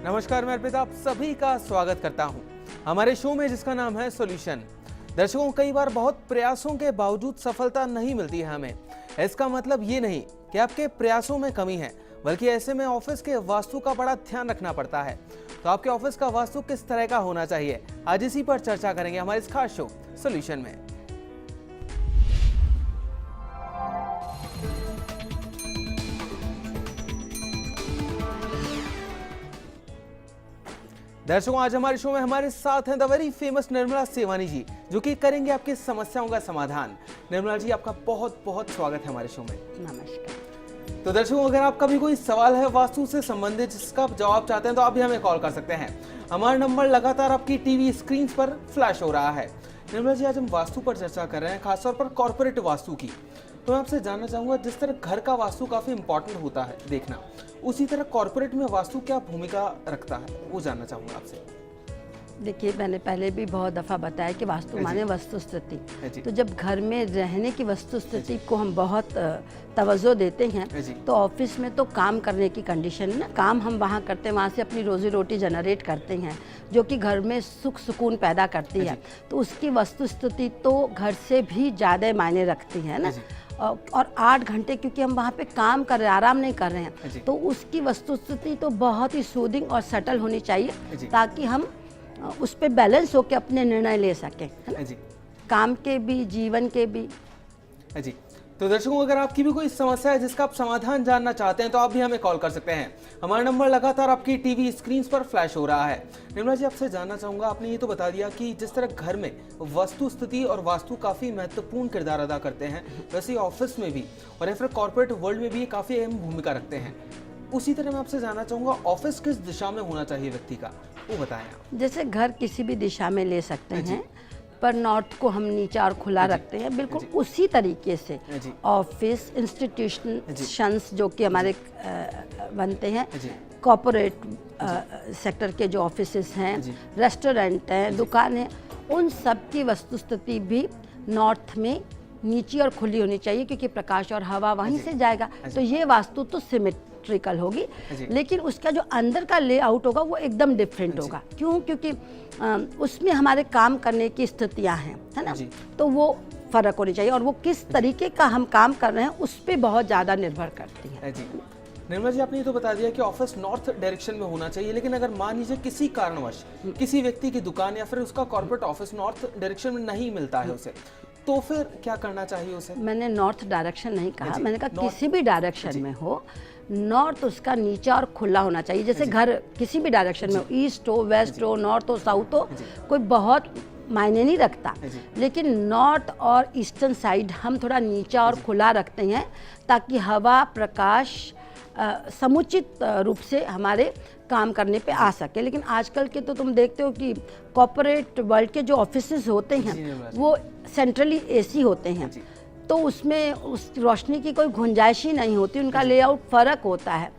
नमस्कार, मैं अर्पित आप सभी का स्वागत करता हूं हमारे शो में जिसका नाम है सॉल्यूशन। दर्शकों, कई बार बहुत प्रयासों के बावजूद सफलता नहीं मिलती है हमें। इसका मतलब ये नहीं कि आपके प्रयासों में कमी है, बल्कि ऐसे में ऑफिस के वास्तु का बड़ा ध्यान रखना पड़ता है। तो आपके ऑफिस का वास्तु किस तरह का होना चाहिए, आज इसी पर चर्चा करेंगे हमारे इस खास शो सॉल्यूशन में। दर्शकों, आज हमारे शो में हमारे साथ हैं the very famous Nirmala Sewani जी, जो कि करेंगे आपकी समस्याओं का समाधान। निर्मला जी, आपका बहुत बहुत स्वागत है हमारे शो में। नमस्कार। तो दर्शकों, अगर आपका भी कोई सवाल है वास्तु से संबंधित जिसका आप जवाब चाहते हैं तो आप भी हमें कॉल कर सकते हैं। हमारा नंबर लगातार आपकी टीवी स्क्रीन पर फ्लैश हो रहा है। निर्मला जी, आज हम वास्तु पर चर्चा कर रहे हैं, खासतौर पर कॉर्पोरेट वास्तु की। तो मैं आपसे जानना चाहूंगा, जिस तरह घर का वास्तु काफी इंपॉर्टेंट होता है देखना, उसी तरह कॉर्पोरेट में वास्तु क्या भूमिका रखता है, वो जानना चाहूंगा आपसे। देखिए, मैंने पहले भी बहुत दफ़ा बताया कि वास्तु माने वस्तु स्थिति। तो जब घर में रहने की वस्तु स्थिति को हम बहुत तवज्जो देते हैं, तो ऑफिस में तो काम करने की कंडीशन ना, काम हम वहाँ करते हैं, वहाँ से अपनी रोजी रोटी जनरेट करते हैं, जो कि घर में सुख सुकून पैदा करती है। तो उसकी वस्तु स्थिति तो घर से भी ज़्यादा मायने रखती है ना। और 8 घंटे क्योंकि हम वहाँ पे काम कर रहे हैं, आराम नहीं कर रहे हैं, तो उसकी वस्तुस्थिति तो बहुत ही सूदिंग और सटल होनी चाहिए, ताकि हम उस पर बैलेंस होकर अपने निर्णय ले सकें, है ना? काम के भी, जीवन के भी। जी, तो दर्शकों, अगर आपकी भी कोई समस्या है जिसका आप समाधान जानना चाहते हैं तो आप भी हमें कॉल कर सकते हैं। हमारा नंबर लगातार आपकी टीवी स्क्रीन पर फ्लैश हो रहा है। निर्मला जी, आपसे जानना चाहूंगा, आपने ये तो बता दिया कि जिस तरह घर में वस्तु स्थिति और वास्तु काफी महत्वपूर्ण किरदार अदा करते हैं, वैसे ऑफिस में भी और या फिर कॉर्पोरेट वर्ल्ड में भी काफी अहम भूमिका रखते हैं। उसी तरह मैं आपसे जानना चाहूंगा, ऑफिस किस दिशा में होना चाहिए व्यक्ति का, वो बताएं आप। जैसे घर किसी भी दिशा में ले सकते हैं, पर नॉर्थ को हम नीचा और खुला रखते हैं, बिल्कुल उसी तरीके से ऑफिस, इंस्टीट्यूशंस जो कि हमारे बनते हैं, कॉर्पोरेट सेक्टर के जो ऑफिसेस हैं, रेस्टोरेंट हैं, दुकान हैं, उन सब की वस्तुस्थिति भी नॉर्थ में नीची और खुली होनी चाहिए, क्योंकि प्रकाश और हवा वहीं से जाएगा। तो ये वास्तु तो सिमेट्रिकल होगी, लेकिन उसका जो अंदर का लेआउट होगा वो एकदम डिफरेंट होगा। क्यों? क्योंकि उसमें हमारे काम करने की स्थितियां हैं, है ना, तो वो फर्क होनी चाहिए, और वो किस तरीके का हम काम कर रहे हैं उस पर बहुत ज़्यादा निर्भर करती है। निर्मला जी, आपने ये तो बता दिया कि ऑफिस नॉर्थ डायरेक्शन में होना चाहिए, लेकिन अगर मान लीजिए किसी कारणवश किसी व्यक्ति की दुकान या फिर उसका कॉर्पोरेट ऑफिस नॉर्थ डायरेक्शन में नहीं मिलता है उसे, तो फिर क्या करना चाहिए उसे? मैंने नॉर्थ डायरेक्शन नहीं कहा, मैंने कहा किसी भी डायरेक्शन में हो, नॉर्थ उसका नीचा और खुला होना चाहिए। जैसे घर किसी भी डायरेक्शन में हो, ईस्ट हो, वेस्ट हो, नॉर्थ हो, साउथ हो, कोई बहुत मायने नहीं रखता, लेकिन नॉर्थ और ईस्टर्न साइड हम थोड़ा नीचा और खुला रखते हैं, ताकि हवा, प्रकाश समुचित रूप से हमारे काम करने पे आ सके। लेकिन आजकल के तो तुम देखते हो कि कॉर्पोरेट वर्ल्ड के जो ऑफिसेज होते हैं वो सेंट्रली एसी होते हैं, तो उसमें उस रोशनी की कोई गुंजाइश ही नहीं होती, उनका लेआउट फ़र्क होता है,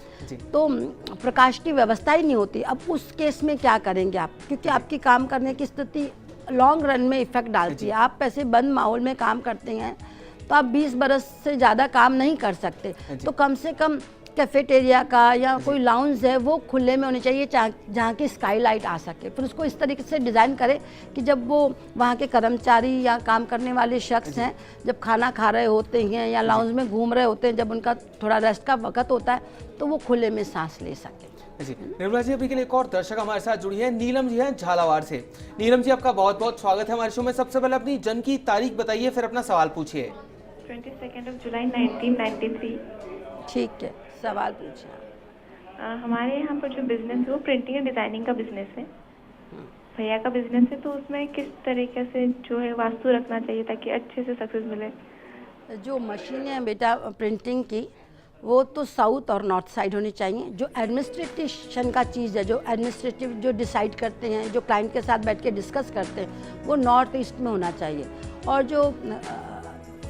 तो प्रकाश की व्यवस्था ही नहीं होती। अब उस केस में क्या करेंगे आप, क्योंकि आपकी काम करने की स्थिति लॉन्ग रन में इफेक्ट डालती है। आप ऐसे बंद माहौल में काम करते हैं तो आप 20 बरस से ज़्यादा काम नहीं कर सकते, तो कम से कम कैफेटेरिया का या कोई लाउंज है वो खुले में होनी चाहिए, जहाँ की स्काईलाइट आ सके। फिर उसको इस तरीके से डिज़ाइन करें कि जब वो वहाँ के कर्मचारी या काम करने वाले शख्स हैं, जब खाना खा रहे होते हैं या लाउंज में घूम रहे होते हैं, जब उनका थोड़ा रेस्ट का वक्त होता है, तो वो खुले में सांस ले सके। जी, निर्मला जी, अभी के लिए एक और दर्शक हमारे साथ जुड़ी है, नीलम जी हैं झालावाड़ से। नीलम जी, आपका बहुत बहुत स्वागत है हमारे शो में। सबसे पहले अपनी जन्म की तारीख बताइए, फिर अपना सवाल पूछिए। 22 जुलाई 1993। ठीक है, सवाल पूछिए। हमारे यहाँ पर जो बिजनेस है वो प्रिंटिंग एंड डिजाइनिंग का बिजनेस है, भैया का बिजनेस है, तो उसमें किस तरीके से जो है वास्तु रखना चाहिए ताकि अच्छे से सक्सेस मिले? जो मशीनें हैं बेटा प्रिंटिंग की, वो तो साउथ और नॉर्थ साइड होनी चाहिए। जो एडमिनिस्ट्रेशन का चीज़ है, जो एडमिनिस्ट्रेटिव जो डिसाइड करते हैं, जो क्लाइंट के साथ बैठ के डिस्कस करते हैं, वो नॉर्थ ईस्ट में होना चाहिए। और जो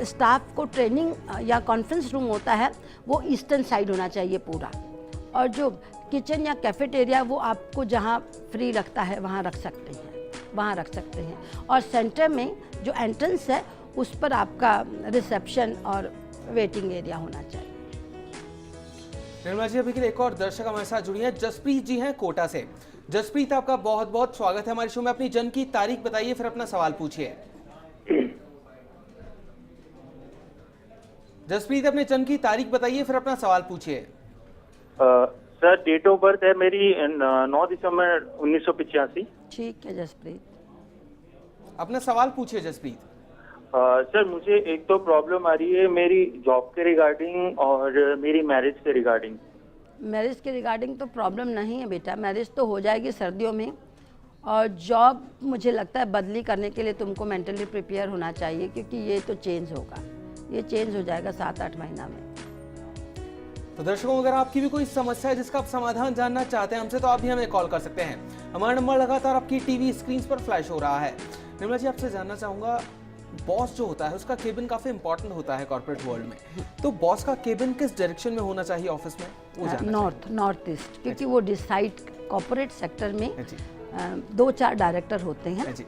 स्टाफ को ट्रेनिंग या कॉन्फ्रेंस रूम होता है वो ईस्टर्न साइड होना चाहिए पूरा। और जो किचन या कैफेटेरिया वो आपको जहाँ फ्री लगता है वहाँ रख सकते हैं, वहाँ रख सकते हैं। और सेंटर में जो एंट्रेंस है उस पर आपका रिसेप्शन और वेटिंग एरिया होना चाहिए। निर्मला जी, अभी के लिए एक और दर्शक हमारे साथ जुड़ी हैं, जसप्रीत जी हैं कोटा से। जसप्रीत, आपका बहुत बहुत स्वागत है हमारे शो में। अपनी जन्म की तारीख बताइए, फिर अपना सवाल पूछिए। जसप्रीत, अपने जन्म की तारीख बताइए, फिर अपना सवाल पूछिए। सर, डेट ऑफ बर्थ है मेरी 9 दिसंबर 1985। ठीक है जसप्रीत। अपना सवाल पूछिए जसप्रीत। सर, मुझे एक तो प्रॉब्लम आ रही है मेरी जॉब के रिगार्डिंग और मेरी मैरिज के रिगार्डिंग। मैरिज के रिगार्डिंग तो प्रॉब्लम नहीं है बेटा, मैरिज तो हो जाएगी सर्दियों में। और जॉब मुझे लगता है बदली करने के लिए तुमको मेंटली प्रिपेयर होना चाहिए, क्योंकि ये तो चेंज होगा, ये चेंज हो जाएगा 7-8 महीना में। तो दर्शकों, अगर आपकी भी कोई समस्या है जिसका आप समाधान जानना चाहते हैं हमसे, तो आप भी हमें कॉल कर सकते हैं। हमारा नंबर लगातार आपकी टीवी स्क्रीन पर फ्लैश हो रहा है। निर्मला जी, आपसे जानना चाहूंगा, बॉस जो होता है उसका केबिन काफी इंपॉर्टेंट होता है कॉर्पोरेट वर्ल्ड में, तो बॉस का केबिन किस डायरेक्शन में होना चाहिए ऑफिस में? वो जानना नॉर्थ ईस्ट, क्योंकि वो डिसाइड कॉर्पोरेट सेक्टर में चाहिए। जी 2-4 डायरेक्टर होते हैं, जी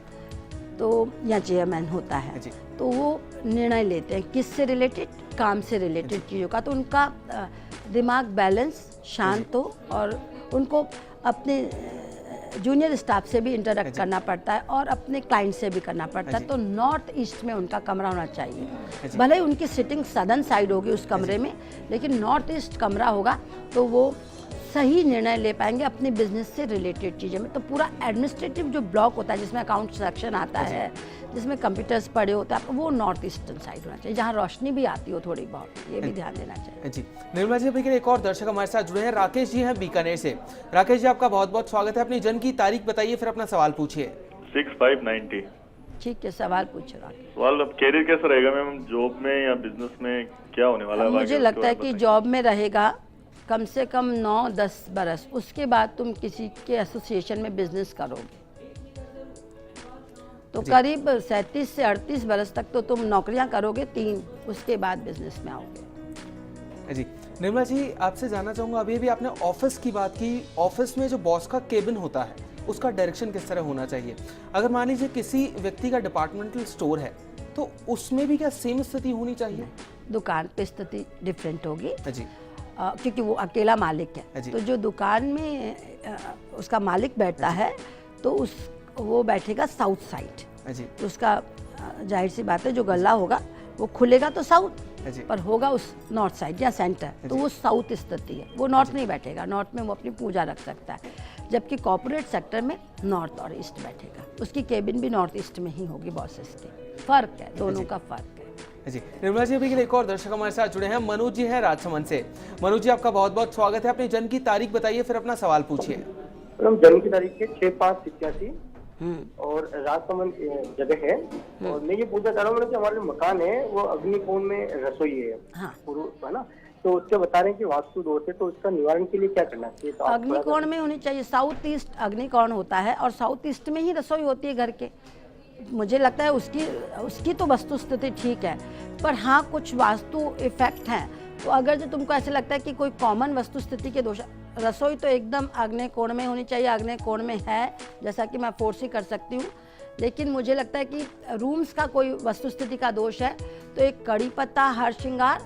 तो या चेयरमैन होता है, जी। तो वो निर्णय लेते हैं किससे रिलेटेड, काम से रिलेटेड चीज़ों का। तो उनका दिमाग बैलेंस, शांत हो, और उनको अपने जूनियर स्टाफ से भी इंटरेक्ट करना पड़ता है और अपने क्लाइंट से भी करना पड़ता है। तो नॉर्थ ईस्ट में उनका कमरा होना चाहिए। भले ही उनकी सिटिंग सदर्न साइड होगी उस कमरे में, लेकिन नॉर्थ ईस्ट कमरा होगा तो वो सही निर्णय ले पाएंगे अपने बिजनेस से रिलेटेड चीज़ें में। तो पूरा एडमिनिस्ट्रेटिव जो ब्लॉक होता है, जिसमें अकाउंट सेक्शन आता है, जिसमें कंप्यूटर्स पड़े होते हैं, वो नॉर्थ ईस्टर्न साइड होना चाहिए, जहाँ रोशनी भी आती हो थोड़ी बहुत, ये भी ध्यान देना चाहिए। जी। निर्मला जी, अभी के लिए एक और दर्शक हमारे साथ जुड़े हैं, राकेश जी हैं बीकानेर से। राकेश जी, आपका बहुत बहुत स्वागत है। अपनी जन्म की तारीख बताइए, फिर अपना सवाल पूछिए। 6590। ठीक है, सवाल पूछो राकेश। सवाल, अब कैरियर कैसा रहेगा मैम, जॉब में या बिजनेस में, क्या होने वाला है? मुझे लगता है कि जॉब में रहेगा कम से कम 9-10 बरस, उसके बाद तुम किसी के एसोसिएशन में बिजनेस करोगे, तो करीब 37 से 38 बरस तक तो तुम नौकरियां करोगे, 3 उसके बाद बिजनेस में आओगे। जी। निर्मला जी, आपसे जानना चाहूंगा, अभी भी आपने ऑफिस की बात की, ऑफिस में जो बॉस का केबिन होता है उसका डायरेक्शन किस तरह होना चाहिए? अगर मान लीजिए किसी व्यक्ति का डिपार्टमेंटल स्टोर है, तो उसमें भी क्या सेम स्थिति होनी चाहिए? दुकान पे स्थिति डिफरेंट होगी जी क्योंकि वो अकेला मालिक है। जी। तो जो दुकान में उसका मालिक बैठता है, तो वो बैठेगा साउथ साइड। जी तो उसका जाहिर सी बात है, जो गल्ला होगा वो खुलेगा तो साउथ, जी। पर होगा उस नॉर्थ साइड या सेंटर, तो वो साउथ स्थिति है, वो नॉर्थ नहीं बैठेगा। नॉर्थ में वो अपनी पूजा रख सकता है, जबकि कॉर्पोरेट सेक्टर में नॉर्थ और ईस्ट बैठेगा। उसकी केबिन भी नॉर्थ ईस्ट में ही होगी बॉसेस की। फर्क है, दोनों का फर्क है। जी। निर्मला जी, अभी के लिए एक और दर्शक हमारे साथ जुड़े हैं, मनोज जी हैं राजसमंद से। मनोज जी, आपका बहुत बहुत स्वागत है। अपनी जन्म की तारीख बताइए, फिर अपना सवाल पूछिए। जन्म की तारीख है 6/5/87 और राजसमंद जगह है। और मैं ये पूछना चाह रहा हूँ कि हमारे मकान है वो अग्निकोण में रसोई है, हाँ। है ना, तो उससे बता रहे हैं कि वास्तु दोष है, तो इसका निवारण के लिए क्या करना चाहिए? तो अग्निकोण में होनी चाहिए, साउथ ईस्ट अग्निकोण होता है और साउथ ईस्ट में ही रसोई होती है घर के। मुझे लगता है उसकी तो वस्तु स्थिति ठीक है, पर हाँ कुछ वास्तु इफेक्ट हैं। तो अगर जो तुमको ऐसे लगता है कि कोई कॉमन वस्तु स्थिति के दोष, रसोई तो एकदम आग्नेय कोण में होनी चाहिए। आग्नेय कोण में है, जैसा कि मैं फोर्स ही कर सकती हूँ, लेकिन मुझे लगता है कि रूम्स का कोई वस्तु स्थिति का दोष है, तो एक कड़ी पत्ता, हर श्रृंगार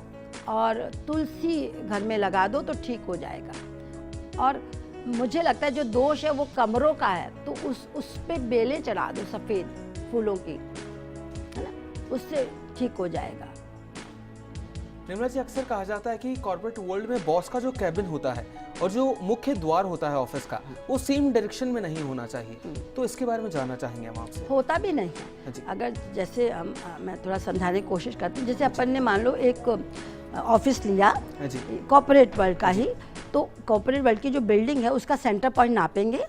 और तुलसी घर में लगा दो तो ठीक हो जाएगा। और मुझे लगता है जो दोष है वो कमरों का है, तो उस पे बेलें चढ़ा दो सफ़ेद फूलों की, है ना, उससे ठीक हो जाएगा। निर्मला जी, अक्सर कहा जाता है कि कॉर्पोरेट वर्ल्ड में बॉस का जो कैबिन होता है और जो मुख्य द्वार होता है ऑफिस का, वो सेम डायरेक्शन में नहीं होना चाहिए, तो इसके बारे में जानना चाहेंगे हम आपसे। होता भी नहीं है। अगर जैसे मैं थोड़ा समझाने की कोशिश करती हूँ, जैसे अपन ने मान लो एक ऑफिस लिया कॉर्पोरेट वर्ल्ड का ही, तो कॉर्पोरेट वर्ल्ड की जो बिल्डिंग है उसका सेंटर पॉइंट नापेंगे,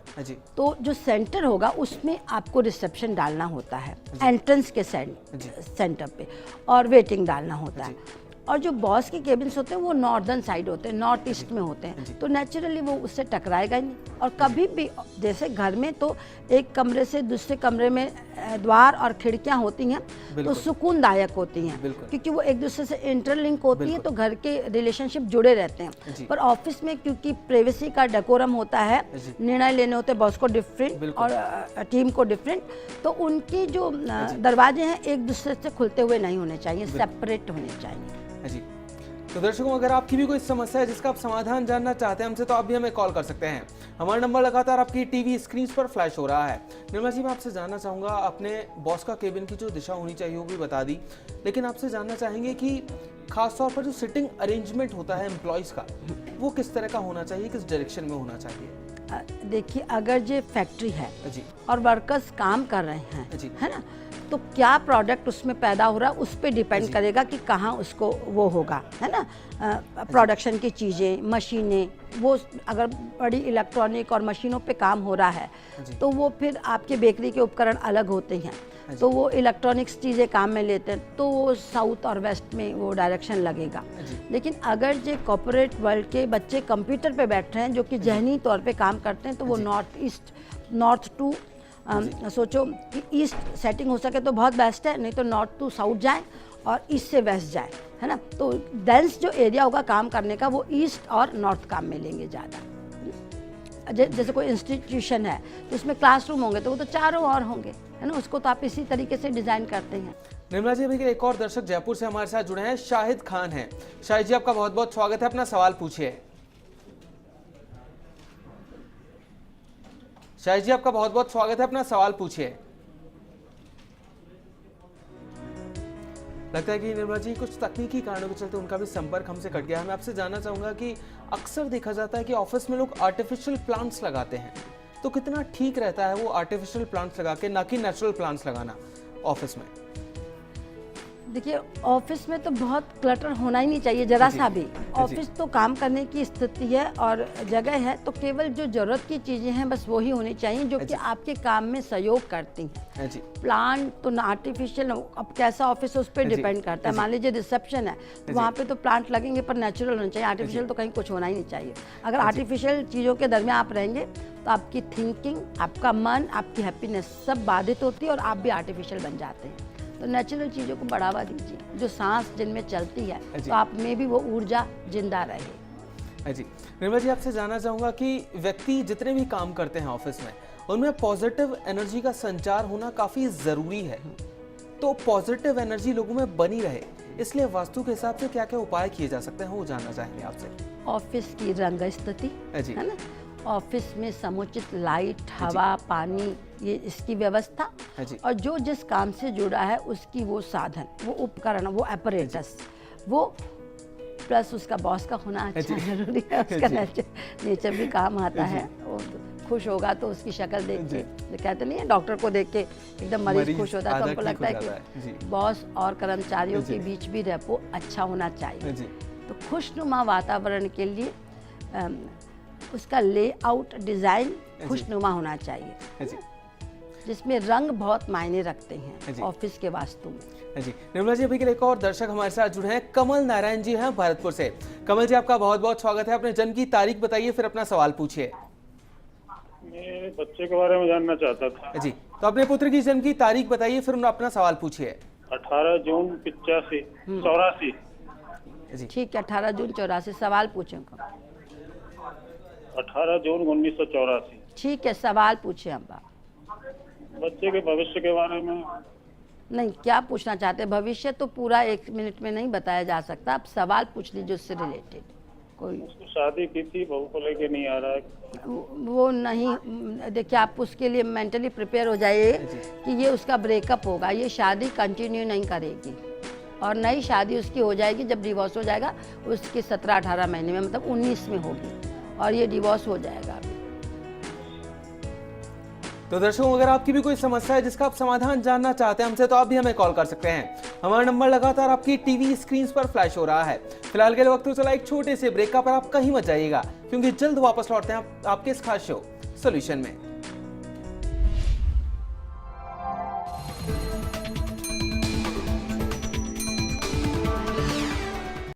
तो जो सेंटर होगा उसमें आपको रिसेप्शन डालना होता है एंट्रेंस के सेंटर पे, और वेटिंग डालना होता है। और जो बॉस के केबिन्स होते हैं वो नॉर्दर्न साइड होते हैं, नॉर्थ ईस्ट में होते हैं, तो नेचुरली वो उससे टकराएगा ही नहीं। और कभी भी जैसे घर में तो एक कमरे से दूसरे कमरे में द्वार और खिड़कियां होती हैं तो सुकूनदायक होती हैं, क्योंकि वो एक दूसरे से इंटरलिंक होती हैं, तो घर के रिलेशनशिप जुड़े रहते हैं। पर ऑफिस में क्योंकि प्राइवेसी का डेकोरम होता है, निर्णय लेने होते हैं बॉस को डिफरेंट और टीम को डिफरेंट, तो उनकी जो दरवाजे हैं एक दूसरे से खुलते हुए नहीं होने चाहिए, सेपरेट होने चाहिए। जी। तो दर्शकों, अगर आपकी भी कोई समस्या है जिसका आप समाधान जानना चाहते हैं हमसे, तो आप भी हमें कॉल कर सकते हैं। हमारा नंबर लगातार आपकी टीवी स्क्रीन पर फ्लैश हो रहा है। निर्मला जी, मैं आपसे जानना चाहूँगा, आपने बॉस का केबिन की जो दिशा होनी चाहिए वो भी बता दी, लेकिन आपसे जानना चाहेंगे कि खासतौर पर जो सिटिंग अरेंजमेंट होता है एम्प्लॉयज़ का, वो किस तरह का होना चाहिए, किस डायरेक्शन में होना चाहिए? देखिए, अगर ये फैक्ट्री है जी और वर्कर्स काम कर रहे हैं, जी। है ना, तो क्या प्रोडक्ट उसमें पैदा हो रहा है उस पर डिपेंड करेगा कि कहाँ उसको वो होगा, है ना। प्रोडक्शन की चीज़ें, मशीनें, वो अगर बड़ी इलेक्ट्रॉनिक और मशीनों पे काम हो रहा है तो वो फिर आपके बेकरी के उपकरण अलग होते हैं, तो वो इलेक्ट्रॉनिक्स चीज़ें काम में लेते हैं, तो वो साउथ और वेस्ट में वो डायरेक्शन लगेगा। लेकिन अगर जो कॉर्पोरेट वर्ल्ड के बच्चे कंप्यूटर पे बैठ रहे हैं जो कि जहनी तौर पे काम करते हैं, तो वो नॉर्थ टू सोचो कि ईस्ट सेटिंग हो सके तो बहुत बेस्ट है, नहीं तो नॉर्थ टू साउथ जाए और ईस्ट से वेस्ट जाए, है ना। तो डेंस जो एरिया होगा काम करने का वो ईस्ट और नॉर्थ काम में लेंगे ज़्यादा। जैसे कोई इंस्टीट्यूशन है तो उसमें क्लासरूम होंगे तो वो तो चारों ओर होंगे, है ना, उसको तो आप इसी तरीके से डिज़ाइन करते हैं। निर्मला जी, अभी एक और दर्शक जयपुर से हमारे साथ जुड़े हैं, शाहिद खान हैं। शाहिद जी, आपका बहुत बहुत स्वागत है, अपना सवाल पूछिए। शाहिद जी, आपका बहुत बहुत स्वागत है, अपना सवाल पूछिए। लगता है कि निर्मला जी कुछ तकनीकी कारणों के चलते उनका भी संपर्क हमसे कट गया है। मैं आपसे जानना चाहूंगा कि अक्सर देखा जाता है कि ऑफिस में लोग आर्टिफिशियल प्लांट्स लगाते हैं, तो कितना ठीक रहता है वो आर्टिफिशियल प्लांट्स लगा के, ना कि नेचुरल प्लांट्स लगाना ऑफिस में? देखिए, ऑफिस में तो बहुत क्लटर होना ही नहीं चाहिए जरा सा भी। ऑफिस तो काम करने की स्थिति है और जगह है, तो केवल जो जरूरत की चीज़ें हैं बस वही होनी चाहिए जो कि आपके काम में सहयोग करती हैं। प्लांट तो ना आर्टिफिशियल, अब कैसा ऑफिस है उस पर डिपेंड करता है। मान लीजिए रिसेप्शन है तो वहाँ पे तो प्लांट लगेंगे, पर नेचुरल होना चाहिए, आर्टिफिशियल तो कहीं कुछ होना ही नहीं चाहिए। अगर आर्टिफिशियल चीज़ों के दरमियान आप रहेंगे तो आपकी थिंकिंग, आपका मन, आपकी हैप्पीनेस सब बाधित होती है और आप भी आर्टिफिशियल बन जाते हैं। तो नेचुरल चीज़ों को बढ़ावा दीजिए, जो सांस जिनमें चलती है तो आप में भी वो ऊर्जा जिंदा रहे। जी निर्मला जी, आपसे जानना चाहूँगा कि व्यक्ति जितने भी काम करते हैं ऑफिस में, उनमें पॉजिटिव एनर्जी का संचार होना काफ़ी ज़रूरी है। तो पॉजिटिव एनर्जी लोगों में बनी रहे, इसलिए वास्तु के हिसाब से क्या क्या उपाय किए जा सकते हैं, वो जानना चाहेंगे आपसे। ऑफिस की रंग स्थिति, है ना, ऑफिस में समुचित लाइट, हवा, पानी, ये इसकी व्यवस्था, और जो जिस काम से जुड़ा है उसकी वो साधन, वो उपकरण, वो अपरेटस, वो प्लस उसका बॉस का होना अच्छा जरूरी है। उसका नेचर भी काम आता है। वो खुश होगा तो उसकी शक्ल देख के, कहते नहीं है डॉक्टर को देख के एकदम मरीज खुश होता है, तो हमको लगता है कि बॉस और कर्मचारियों के बीच भी रेपो अच्छा होना चाहिए। तो खुशनुमा वातावरण के लिए उसका लेआउट, डिज़ाइन खुशनुमा होना चाहिए, जिसमें रंग बहुत मायने रखते हैं ऑफिस के वास्तु में। जी निर्मला जी, अभी के लिए एक और दर्शक हमारे साथ जुड़े हैं, कमल नारायण जी हैं भरतपुर से। कमल जी, आपका बहुत बहुत स्वागत है, अपने जन्म की तारीख बताइए, फिर अपना सवाल पूछिए। मैं बच्चे के बारे में जानना चाहता था। जी, तो अपने पुत्र की जन्म की तारीख बताइए, फिर अपना सवाल पूछिए। 18 जून 84। जी ठीक है, 18 जून 84, सवाल पूछें। 18 जून 1984। ठीक है, सवाल पूछे हम। बच्चे के भविष्य के बारे में। नहीं, क्या पूछना चाहते हैं? भविष्य तो पूरा 1 मिनट में नहीं बताया जा सकता, आप सवाल पूछ लीजिए उससे रिलेटेड। कोई उसको शादी की थी, बहू को लेके नहीं आ रहा है। वो नहीं, देखिए आप उसके लिए मेंटली प्रिपेयर हो जाइए कि ये उसका ब्रेकअप होगा, ये शादी कंटिन्यू नहीं करेगी और नई शादी उसकी हो जाएगी जब डिवोर्स हो जाएगा उसके 17-18 महीने में, मतलब 19 में होगी, और ये डिवोर्स हो जाएगा अभी। तो दर्शकों, अगर आपकी भी कोई समस्या है जिसका आप समाधान जानना चाहते हैं हमसे, तो आप भी हमें कॉल कर सकते हैं। हमारा नंबर लगातार आपकी टीवी स्क्रीन पर फ्लैश हो रहा है। फिलहाल के लिए वक्त तो चला एक छोटे से ब्रेक का, पर आप कहीं मत जाइएगा, क्योंकि जल्द वापस लौटते हैं आपके इस खास शो सॉल्यूशन में।